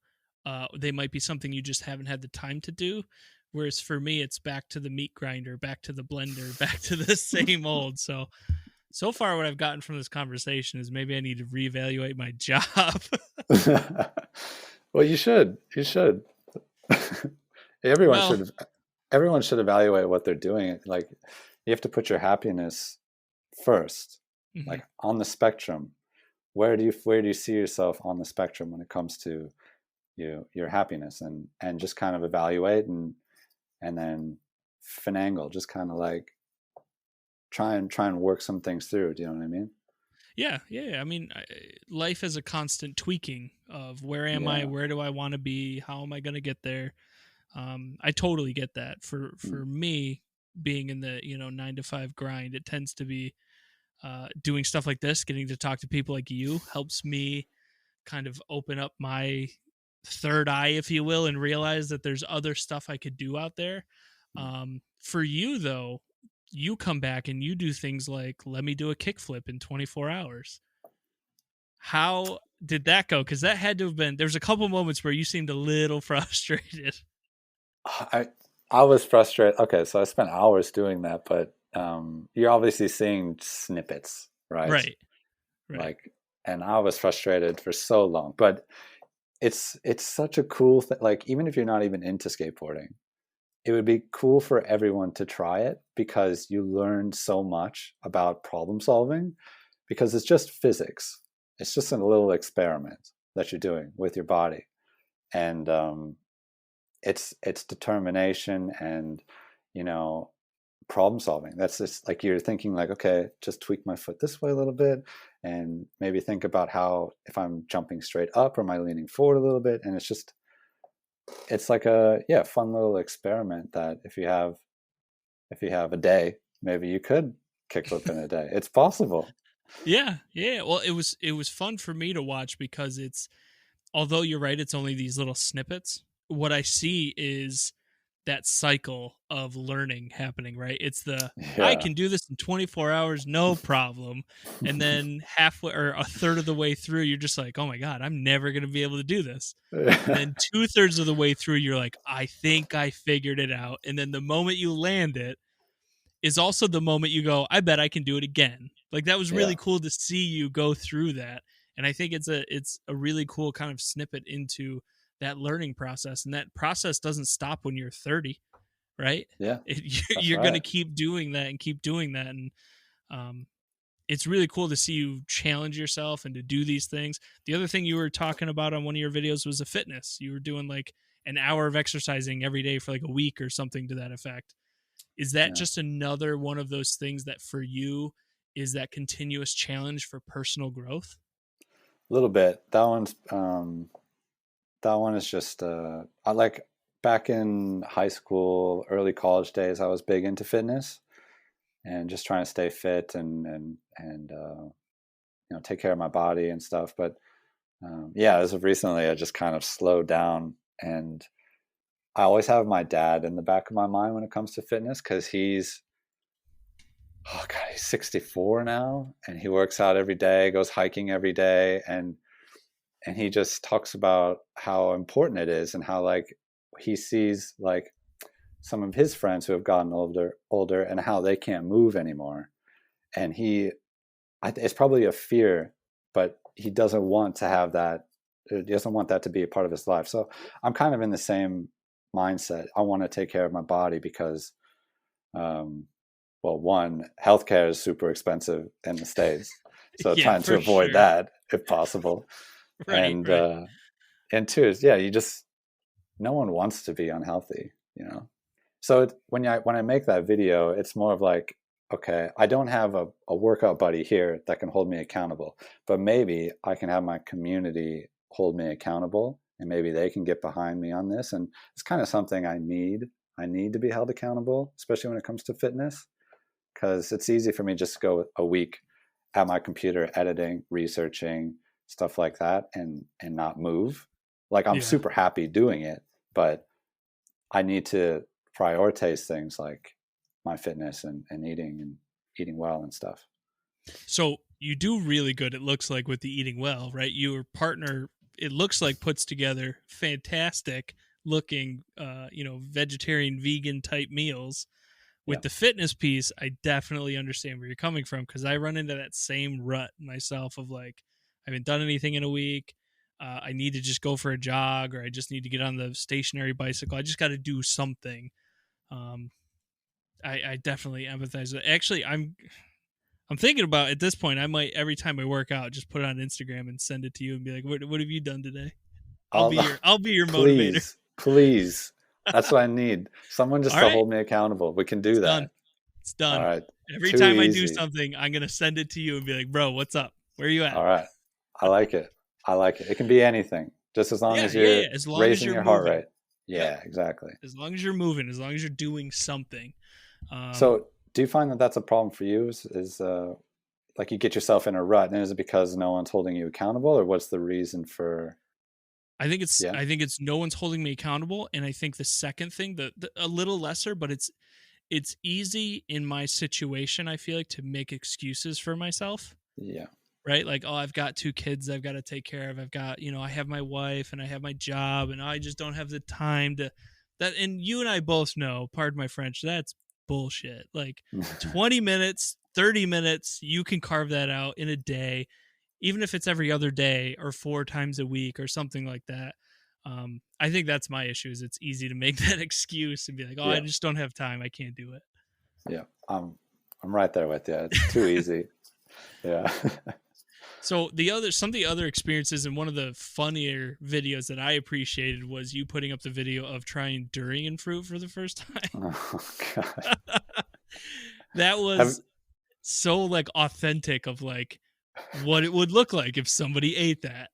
They might be something you just haven't had the time to do. Whereas for me, it's back to the meat grinder, back to the blender, back to the same old. So far, what I've gotten from this conversation is maybe I need to reevaluate my job. Well, you should. You should. everyone Well, should. Everyone should evaluate what they're doing. Like, you have to put your happiness first. mhm. Like on the spectrum, where do you see yourself on the spectrum when it comes to your happiness, and just kind of evaluate and then finagle, just kind of like try and work some things through. Do you know what I mean? Yeah, yeah, yeah. I mean, life is a constant tweaking of where am I, Yeah. where do I want to be, how am I going to get there. I totally get that. Mm. For me, being in the 9 to 5 grind, it tends to be doing stuff like this, getting to talk to people like you helps me kind of open up my third eye, if you will, and realize that there's other stuff I could do out there. Mm. For you though, you come back and you do things like let me do a kickflip in 24 hours. How did that go? Because that had to have been. There's a couple moments where you seemed a little frustrated. I I was frustrated. Okay, so I spent hours doing that, but you're obviously seeing snippets, right? Right, right. Like, and I was frustrated for so long. But it's such a cool thing. Like, even if you're not even into skateboarding, it would be cool for everyone to try it because you learn so much about problem solving because it's just physics. It's just a little experiment that you're doing with your body, and it's determination and you know problem solving. That's just like you're thinking like, okay, just tweak my foot this way a little bit, and maybe think about how if I'm jumping straight up or am I leaning forward a little bit, and it's like a yeah fun little experiment that if you have a day, maybe you could kickflip in a day. It's possible. Yeah, yeah. Well, it was fun for me to watch because it's although you're right, it's only these little snippets. What I see is that cycle of learning happening, right? It's the I Yeah. can do this in 24 hours, no problem. And then halfway or a third of the way through, you're just like, oh my God, I'm never going to be able to do this. And then 2/3 of the way through, you're like, I think I figured it out. And then the moment you land it, is also the moment you go, I bet I can do it again. Like that was Yeah. really cool to see you go through that. And I think it's a really cool kind of snippet into that learning process. And that process doesn't stop when you're 30, right? Yeah. That's You're going to right. keep doing that and keep doing that. And um, it's really cool to see you challenge yourself and to do these things. The other thing you were talking about on one of your videos was the fitness. You were doing like an hour of exercising every day for like a week or something to that effect. Is that Yeah. just another one of those things that for you is that continuous challenge for personal growth? A little bit. That one is just I like back in high school, early college days, I was big into fitness and just trying to stay fit and take care of my body and stuff. But yeah, as of recently, I just kind of slowed down, and I always have my dad in the back of my mind when it comes to fitness because he's oh god, he's 64 now, and he works out every day, goes hiking every day, and he just talks about how important it is and how like he sees like some of his friends who have gotten older and how they can't move anymore, and it's probably a fear, but he doesn't want to have that. He doesn't want that to be a part of his life. So I'm kind of in the same mindset. I want to take care of my body because um, well, one, healthcare is super expensive in the States. So Yeah, trying to for avoid sure. that if possible. Right, And right. and two is yeah, you just no one wants to be unhealthy, you know. So when I make that video, it's more of like, okay, I don't have a workout buddy here that can hold me accountable, but maybe I can have my community hold me accountable, and maybe they can get behind me on this. And it's kind of something I need. I need to be held accountable, especially when it comes to fitness, because it's easy for me just to go a week at my computer editing, researching, stuff like that, and not move. Like I'm Yeah. super happy doing it, but I need to prioritize things like my fitness and eating well and stuff. So you do really good, it looks like, with the eating well, right? Your partner, it looks like, puts together fantastic looking, vegetarian, vegan type meals. Yeah. With the fitness piece, I definitely understand where you're coming from, because I run into that same rut myself of like, I haven't done anything in a week. I need to just go for a jog, or I just need to get on the stationary bicycle. I just got to do something. Um, I definitely empathize with it. Actually, I'm thinking about, at this point, I might, every time I work out, just put it on Instagram and send it to you and be like, what have you done today? I'll, I'll be your motivator. please, please. That's what I need. Someone just All to right, hold me accountable. We can it's do done. that. It's All done. right. Every Too time I do easy. something, I'm gonna send it to you and be like, bro, what's up? Where are you at? All right. I like it. I like it. It can be anything, just as long Yeah, as yeah, you're yeah. As long as raising you're your heart moving. rate. Yep. Yeah, exactly. As long as you're moving, as long as you're doing something. Um, So, do you find that that's a problem for you? Like you get yourself in a rut, and is it because no one's holding you accountable, or what's the reason for? Yeah, I think it's no one's holding me accountable, and I think the second thing, the a little lesser, but it's easy in my situation, I feel like, to make excuses for myself. yeah, Right? Like, oh, I've got two kids I've got to take care of. I've got, I have my wife and I have my job, and I just don't have the time to that. And you and I both know, pardon my French, that's bullshit. Like 20 minutes, 30 minutes, you can carve that out in a day, even if it's every other day or 4 times a week or something like that. I think that's my issue, is it's easy to make that excuse and be like, oh, I yeah, just don't have time. I can't do it. yeah. I'm right there with you. It's too easy. Yeah. So some of the other experiences, and one of the funnier videos that I appreciated was you putting up the video of trying durian fruit for the first time. Oh God. That Have was so like authentic of like what it would look like if somebody ate that.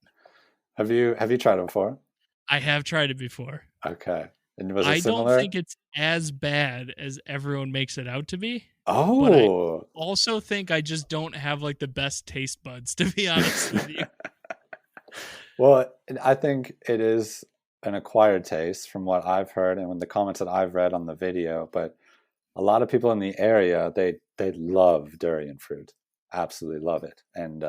have you tried it before? I have tried it before. Okay. And was it I don't similar? think it's as bad as everyone makes it out to be, but I Oh. also think I just don't have like the best taste buds, to be honest with you. Well, I think it is an acquired taste from what I've heard and when the comments that I've read on the video, but a lot of people in the area, they love durian fruit. Absolutely love it. And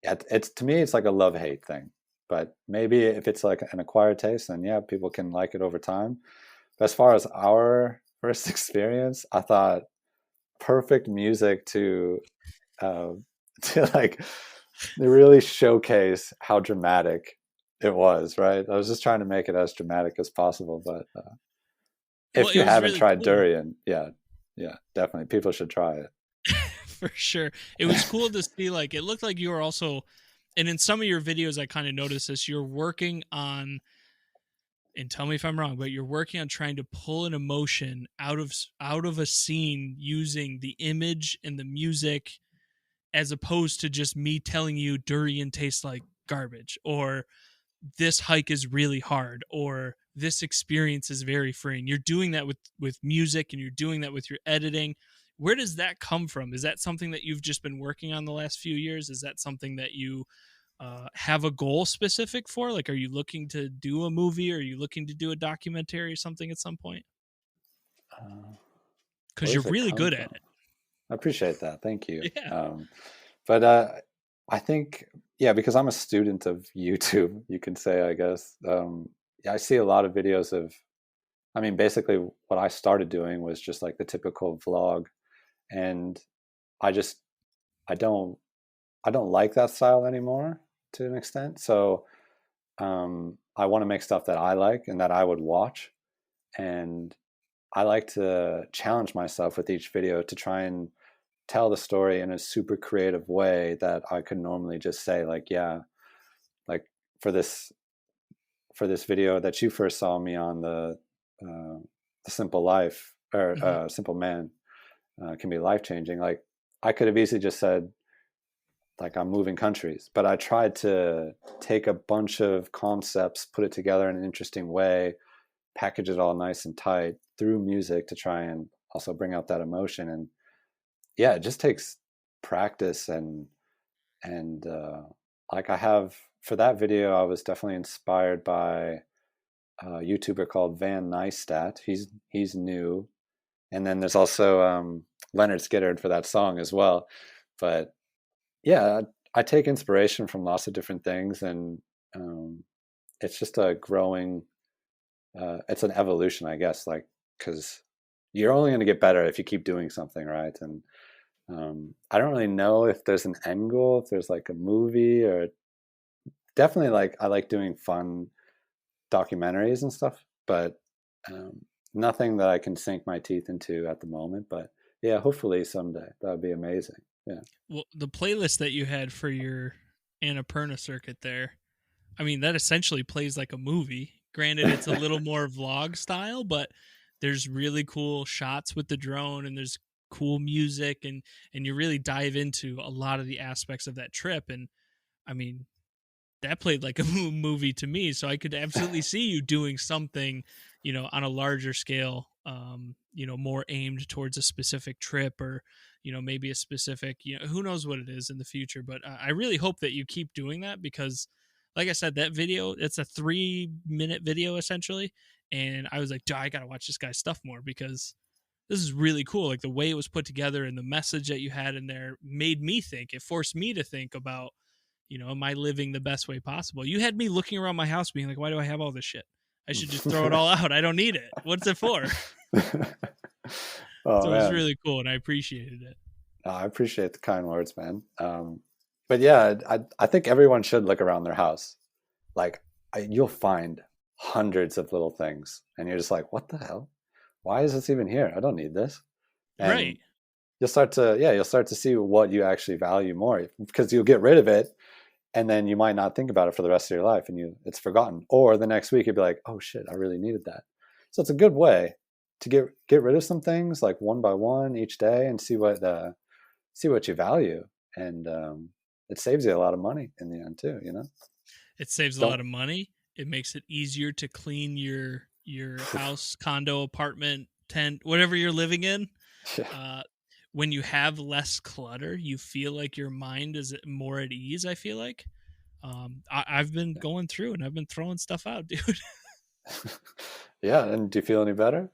it's to me it's like a love-hate thing. But maybe if it's like an acquired taste, then yeah, people can like it over time. But as far as our first experience, I thought perfect music uh, to like really showcase how dramatic it was. Right? I was just trying to make it as dramatic as possible. But Well, if it you was haven't really tried cool. durian, yeah, yeah, definitely people should try it. For sure. It was cool to see, like, it looked like you were also, and in some of your videos I kind of noticed this, you're working on, and tell me if I'm wrong, but you're working on trying to pull an emotion out of a scene using the image and the music, as opposed to just me telling you durian tastes like garbage, or this hike is really hard, or this experience is very freeing. You're doing that with music, and you're doing that with your editing. Where does that come from? Is that something that you've just been working on the last few years? Is that something that you have a goal specific for? Like, are you looking to do a movie? Or are you looking to do a documentary or something at some point? Uh, Because where you're does it really come good at from? I appreciate that. Thank you. it. Yeah. But I think, yeah, because I'm a student of YouTube, you can say, I guess. Yeah, I see a lot of videos of, I mean, basically what I started doing was just like the typical vlog, and I just, I don't, I don't like that style anymore to an extent. So I want to make stuff that I like and that I would watch, and I like to challenge myself with each video to try and tell the story in a super creative way that I could normally just say like, yeah, like for this for this video that you first saw me on, the uh, the simple life or Hmm. simple man can be life changing. Like I could have easily just said like I'm moving countries, but I tried to take a bunch of concepts, put it together in an interesting way, package it all nice and tight through music to try and also bring out that emotion. And yeah, it just takes practice and like I have for that video, I was definitely inspired by a YouTuber called Van Neistat. He's new, and then there's also Leonard Skinner for that song as well. But yeah, I take inspiration from lots of different things, and um, it's just a growing. It's an evolution, I guess, like because you're only going to get better if you keep doing something, right? And I don't really know if there's an end goal, if there's like a movie, or definitely like I like doing fun documentaries and stuff, but um, nothing that I can sink my teeth into at the moment. But yeah, hopefully someday that would be amazing. Yeah. Well, the playlist that you had for your Annapurna circuit there, I mean, that essentially plays like a movie. Granted, it's a little more vlog style, but there's really cool shots with the drone, and there's cool music, and you really dive into a lot of the aspects of that trip. And I mean, that played like a movie to me. So I could absolutely see you doing something, on a larger scale, more aimed towards a specific trip, or, maybe a specific, who knows what it is in the future. But I really hope that you keep doing that, because like I said, that video, it's a 3-minute video essentially. And I was like, duh, I got to watch this guy's stuff more, because this is really cool. Like the way it was put together and the message that you had in there made me think, it forced me to think about, am I living the best way possible? You had me looking around my house being like, why do I have all this shit? I should just throw it all out. I don't need it. What's it for? Oh So it was man, really cool, and I appreciated it. I appreciate the kind words, man. But yeah, I think everyone should look around their house. Like you'll find hundreds of little things, and you're just like, what the hell? Why is this even here? I don't need this. And Right. you'll start to see what you actually value more because you'll get rid of it, and then you might not think about it for the rest of your life, and it's forgotten. Or the next week you'll be like, oh shit, I really needed that. So it's a good way to get rid of some things like one by one each day and see what you value, and it saves you a lot of money in the end too. It saves a lot Don't. of money. It makes it easier to clean your house, condo, apartment, tent, whatever you're living in. Yeah. Uh, when you have less clutter, you feel like your mind is more at ease. I feel like I've been going through and I've been throwing stuff out, dude. Yeah, and do you feel any better?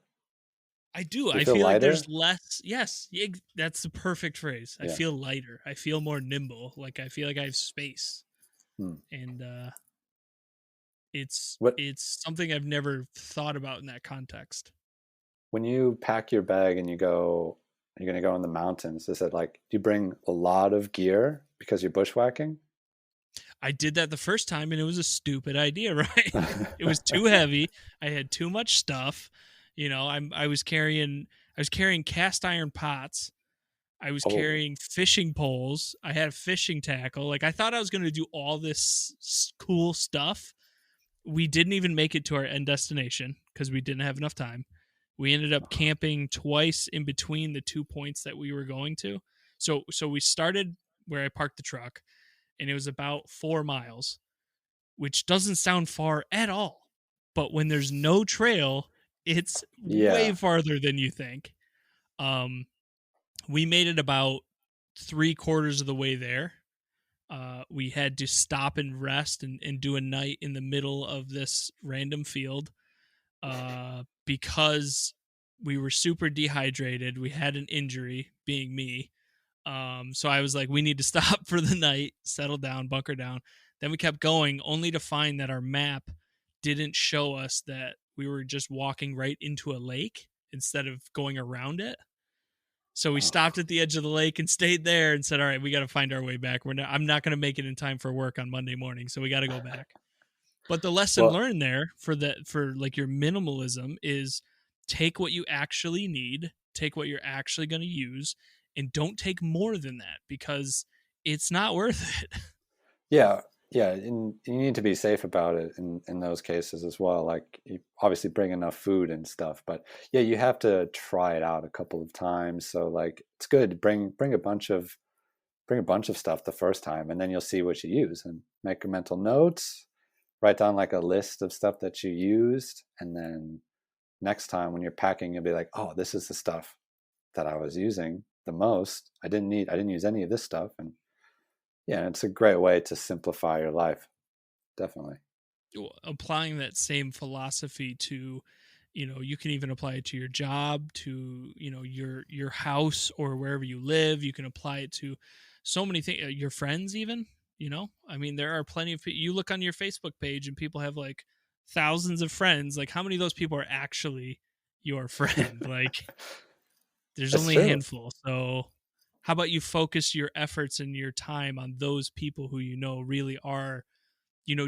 I do. Do you I feel feel like lighter? there's less. Yes, that's the perfect phrase. I Yeah. feel lighter. I feel more nimble. Like I feel like I have space, Hmm. and it's What it's something I've never thought about in that context. when you pack your bag and you're gonna go in the mountains, is it like do you bring a lot of gear because you're bushwhacking? I did that the first time, and it was a stupid idea, right? It was too heavy. I had too much stuff. I was carrying cast iron pots. I was Oh, carrying fishing poles. I had a fishing tackle. Like I thought I was going to do all this cool stuff. We didn't even make it to our end destination because we didn't have enough time. We ended up camping twice in between the 2 points that we were going to. So we started where I parked the truck, and it was about 4 miles, which doesn't sound far at all. But when there's no trail, it's way yeah. farther than you think. Um, we made it about 3/4 of the way there. We had to stop and rest and do a night in the middle of this random field because we were super dehydrated. We had an injury, being me. So I was like, we need to stop for the night, settle down, bunker down. Then we kept going, only to find that our map didn't show us that we were just walking right into a lake instead of going around it. So we Oh, stopped at the edge of the lake and stayed there and said, all right, we got to find our way back. I'm not going to make it in time for work on Monday morning. So we got to go back. But the lesson well, learned there for like your minimalism is take what you actually need, take what you're actually going to use, and don't take more than that because it's not worth it. yeah. Yeah, and you need to be safe about it in those cases as well. Like you obviously bring enough food and stuff, but yeah, you have to try it out a couple of times. So like it's good to bring a bunch of stuff the first time, and then you'll see what you use and make a mental notes, write down like a list of stuff that you used, and then next time when you're packing, you'll be like, oh, this is the stuff that I was using the most. I didn't use any of this stuff, and yeah, it's a great way to simplify your life. Definitely. Applying that same philosophy to, you can even apply it to your job, to your house or wherever you live. You can apply it to so many things, your friends even. I mean, there are plenty of people. You look on your Facebook page and people have like thousands of friends. Like, how many of those people are actually your friend? Like, there's That's only a true. handful. So how about you focus your efforts and your time on those people who really are,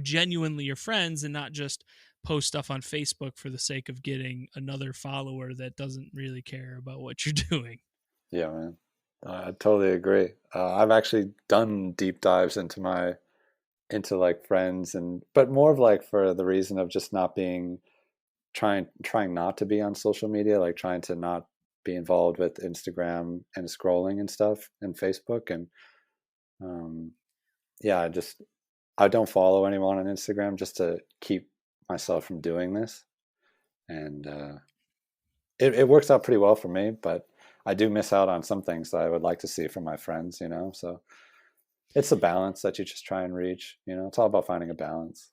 genuinely your friends, and not just post stuff on Facebook for the sake of getting another follower that doesn't really care about what you're doing. Yeah, man. I totally agree. I've actually done deep dives into like friends, and but more of like for the reason of just not being trying not to be on social media, like trying to not be involved with Instagram and scrolling and stuff and Facebook. And um yeah, I don't follow anyone on Instagram just to keep myself from doing this. And it works out pretty well for me, but I do miss out on some things that I would like to see from my friends, you know? So it's a balance that you just try and reach, you know? It's all about finding a balance.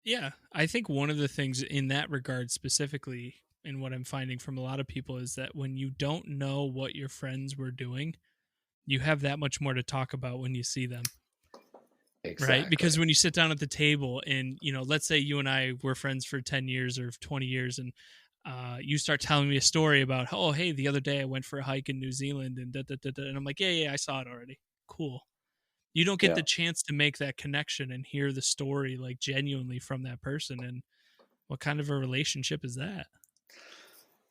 Yeah, I think one of the things in that regard specifically, and what I'm finding from a lot of people, is that when you don't know what your friends were doing, you have that much more to talk about when you see them. Right? Exactly. Because when you sit down at the table and, let's say you and I were friends for 10 years or 20 years, and you start telling me a story about, oh, hey, the other day I went for a hike in New Zealand and da, da, da, da. And I'm like, yeah, yeah, I saw it already. Cool. You don't get Yeah. the chance to make that connection and hear the story like genuinely from that person. And what kind of a relationship is that?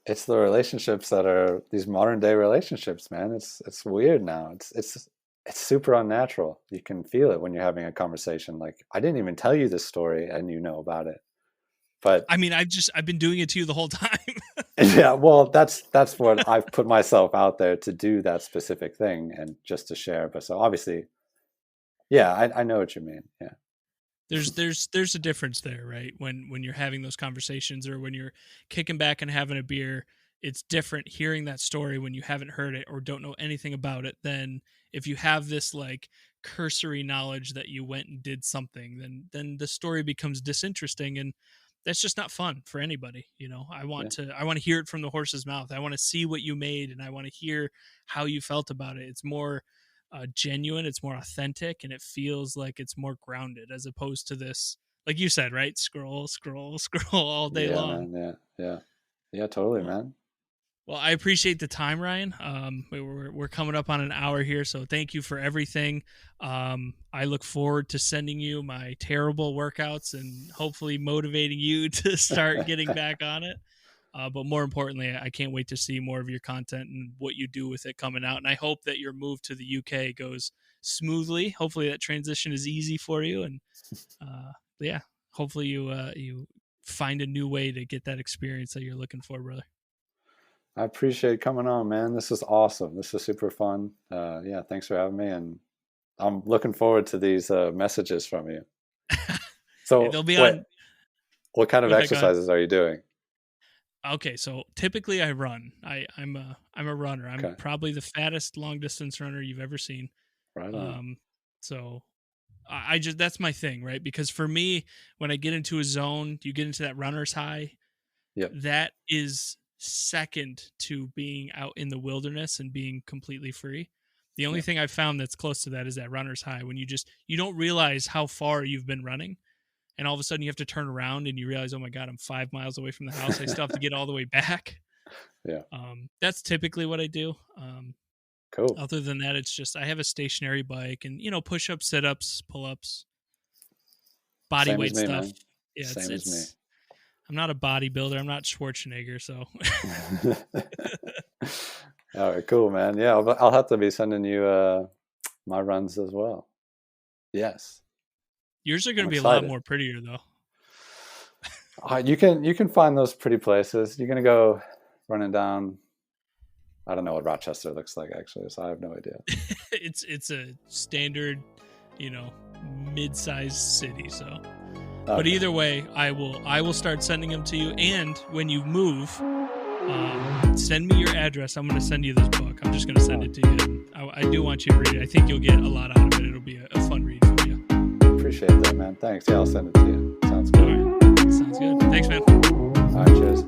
It's the relationships that are these modern day relationships, man. It's weird now. It's super unnatural. You can feel it when you're having a conversation. Like, I didn't even tell you this story and you know about it. But I mean, I've been doing it to you the whole time. yeah, well, that's what I've put myself out there to do, that specific thing and just to share. But so obviously, yeah, I know what you mean. Yeah. There's a difference there, right? When you're having those conversations, or when you're kicking back and having a beer, it's different hearing that story when you haven't heard it or don't know anything about it, than if you have this like cursory knowledge that you went and did something. Then the story becomes disinteresting, and that's just not fun for anybody. Yeah. I want to hear it from the horse's mouth. I want to see what you made, and I want to hear how you felt about it. It's more genuine, it's more authentic, and it feels like it's more grounded, as opposed to this, like you said, right? Scroll, scroll, scroll all day Yeah, long. man. Yeah. Yeah. Yeah, totally, Well, man. well, I appreciate the time, Ryan. We're coming up on an hour here, so thank you for everything. I look forward to sending you my terrible workouts and hopefully motivating you to start getting back on it. But more importantly, I can't wait to see more of your content and what you do with it coming out. And I hope that your move to the UK goes smoothly. Hopefully, that transition is easy for you. And yeah, hopefully you find a new way to get that experience that you're looking for, brother. I appreciate coming on, man. This is awesome. This is super fun. Yeah, thanks for having me, and I'm looking forward to these messages from you. So, They'll be wait, on. what kind of Go ahead. Go ahead. exercises are you doing? Okay, so typically I run. I'm a runner. I'm Okay, probably the fattest long distance runner you've ever seen. right on. Um, so I just, that's my thing, right? Because for me, when I get into a zone, you get into that runner's high. Yep. That is second to being out in the wilderness and being completely free. The only Yep. thing I've found that's close to that is that runner's high, when you don't realize how far you've been running, and all of a sudden you have to turn around and you realize, oh my god, I'm 5 miles away from the house. I still have to get all the way back. Yeah. That's typically what I do. Cool. Other than that, it's just I have a stationary bike, and push ups, sit ups, pull ups, body Same as weight me, stuff. man. Yeah, Same as me. it's I'm not a bodybuilder. I'm not Schwarzenegger, so All right, cool, man. Yeah, I'll have to be sending you my runs as well. Yes. Yours are going I'm to be a lot excited. more prettier though. You can find those pretty places. You're gonna go running down. I don't know what Rochester looks like actually, so I have no idea. It's a standard, mid-sized city. So, Okay. but either way, I will start sending them to you. And when you move, send me your address. I'm going to send you this book. I'm just going to send it to you. I do want you to read it. I think you'll get a lot out of it. It'll be a fun read for you. Appreciate that, man. Thanks. Yeah, I'll send it to you. Sounds good. All right. Sounds good. Thanks, man. All right, cheers.